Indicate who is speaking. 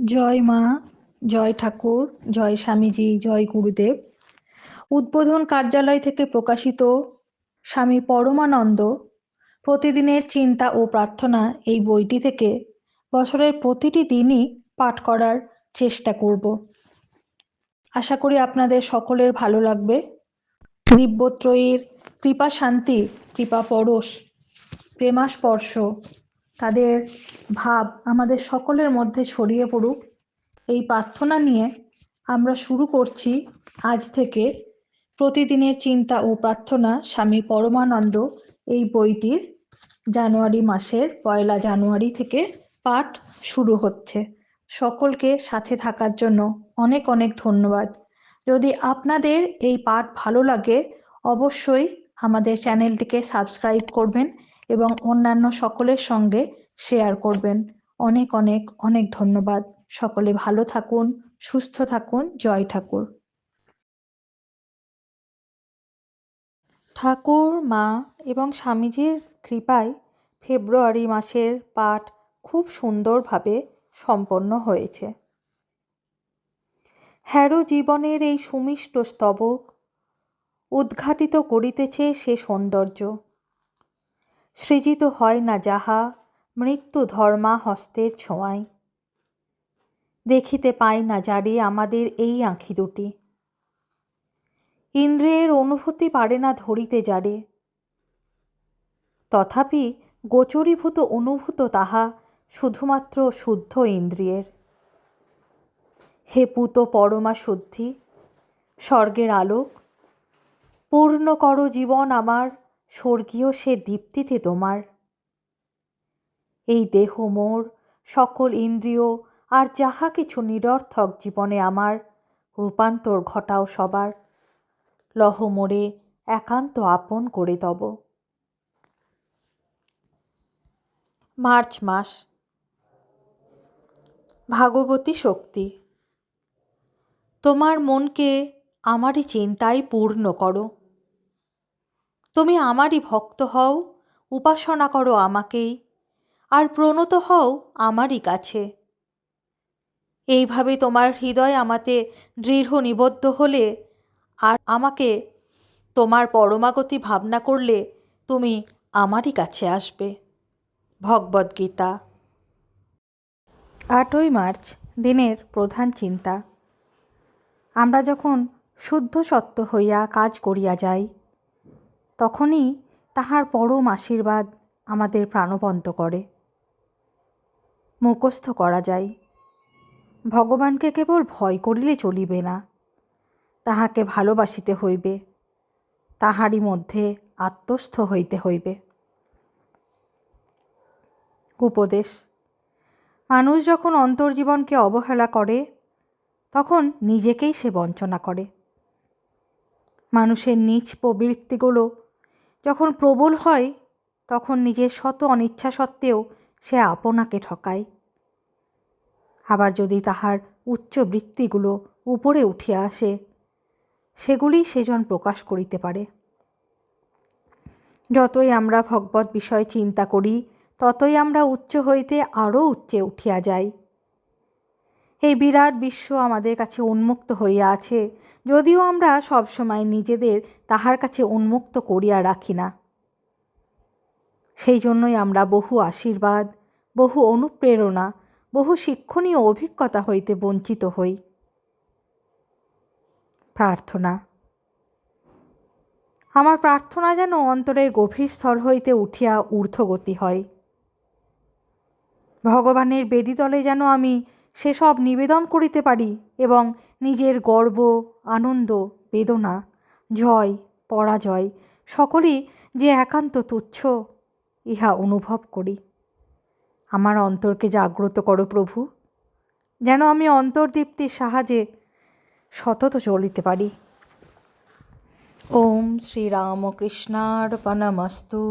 Speaker 1: জয় মা, জয় ঠাকুর, জয় স্বামীজি, জয় গুরুদেব। উদ্বোধন কার্যালয় থেকে প্রকাশিত স্বামী পরমানন্দ প্রতিদিনের চিন্তা ও প্রার্থনা এই বইটি থেকে বছরের প্রতিটি দিনই পাঠ করার চেষ্টা করব। আশা করি আপনাদের সকলের ভালো লাগবে। দিব্যত্রয়ীর কৃপা শান্তি, কৃপা পরশ, প্রেমাস্পর্শ তাদের ভাব আমাদের সকলের মধ্যে ছড়িয়ে পড়ুক, এই প্রার্থনা নিয়ে আমরা শুরু করছি আজ থেকে প্রতিদিনের চিন্তা ও প্রার্থনা স্বামী পরমানন্দ এই বইটির জানুয়ারি মাসের 1 জানুয়ারি থেকে পাঠ শুরু হচ্ছে। সকলকে সাথে থাকার জন্য অনেক অনেক ধন্যবাদ। যদি আপনাদের এই পাঠ ভালো লাগে অবশ্যই আমাদের চ্যানেলটিকে সাবস্ক্রাইব করবেন এবং অন্যান্য সকলের সঙ্গে শেয়ার করবেন। অনেক অনেক অনেক ধন্যবাদ। সকলে ভালো থাকুন, সুস্থ থাকুন। জয় ঠাকুর। ঠাকুর, মা এবং স্বামীজির কৃপায় ফেব্রুয়ারি মাসের পাঠ খুব সুন্দরভাবে সম্পন্ন হয়েছে। হ্যারো জীবনের এই সুমিষ্ট স্তবক উদ্ঘাটিত করিতেছে সে সৌন্দর্য। সৃজিত হয় না যাহা মৃত্যু ধর্মা হস্তের ছোঁয়ায়। দেখিতে পাই না যারে আমাদের এই আঁখি দুটি। ইন্দ্রিয়ের অনুভূতি পারে না ধরিতে যারে, তথাপি গোচরীভূত অনুভূত তাহা শুধুমাত্র শুদ্ধ ইন্দ্রিয়ের। হে পুত পরমা শুদ্ধি, স্বর্গের আলোক, পূর্ণ কর জীবন আমার স্বর্গীয় সে দীপ্তিতে তোমার। এই দেহ মোর, সকল ইন্দ্রিয় আর যাহা কিছু নিরর্থক জীবনে আমার রূপান্তর ঘটাও সবার। লহ মোরে একান্ত আপন করে তব। মার্চ মাস। ভাগবতী শক্তি। তোমার মনকে আমারই চিন্তায় পূর্ণ করো। তুমি আমারই ভক্ত হও, উপাসনা করো আমাকেই, আর প্রণত হও আমারই কাছে। এইভাবে তোমার হৃদয় আমাতে দৃঢ় নিবদ্ধ হলে আর আমাকে তোমার পরমাগতি ভাবনা করলে তুমি আমারই কাছে আসবে। ভগবদ্গীতা। 8ই মার্চ দিনের প্রধান চিন্তা। আমরা যখন শুদ্ধ সত্য হইয়া কাজ করিয়া যাই, তখনই তাহার পরম আশীর্বাদ আমাদের প্রাণবন্ত করে। মুখস্থ করা যায়, ভগবানকে কেবল ভয় করিলে চলিবে না, তাহাকে ভালোবাসিতে হইবে, তাহারই মধ্যে আত্মস্থ হইতে হইবে। উপদেশ। মানুষ যখন অন্তর্জীবনকে অবহেলা করে তখন নিজেকেই সে বঞ্চনা করে। মানুষের নীচ প্রবৃত্তিগুলো যখন প্রবল হয় তখন নিজের শত অনিচ্ছা সত্ত্বেও সে আপনাকে ঠকায়। আবার যদি তাহার উচ্চ বৃত্তিগুলো উপরে উঠিয়া আসে, সেগুলি সেজন প্রকাশ করিতে পারে। যতই আমরা ভগবত বিষয়ে চিন্তা করি ততই আমরা উচ্চ হইতে আরও উচ্চে উঠিয়া যাই। এই বিরাট বিশ্ব আমাদের কাছে উন্মুক্ত হইয়া আছে, যদিও আমরা সবসময় নিজেদের তাহার কাছে উন্মুক্ত করিয়া রাখি না। সেই জন্যই আমরা বহু আশীর্বাদ, বহু অনুপ্রেরণা, বহু শিক্ষণীয় অভিজ্ঞতা হইতে বঞ্চিত হই। প্রার্থনা। আমার প্রার্থনা যেন অন্তরের গভীর স্তর হইতে উঠিয়া ঊর্ধ্বগতি হয়। ভগবানের বেদীতলে যেন আমি সেসব নিবেদন করিতে পারি এবং নিজের গর্ব, আনন্দ, বেদনা, জয়, পরাজয় সকলই যে একান্ত তুচ্ছ, ইহা অনুভব করি। আমার অন্তরকে জাগ্রত করো প্রভু, যেন আমি অন্তর্দীপ্তির সাহায্যে সতত চলিতে পারি। ওম শ্রীরামকৃষ্ণার্পণমস্তু।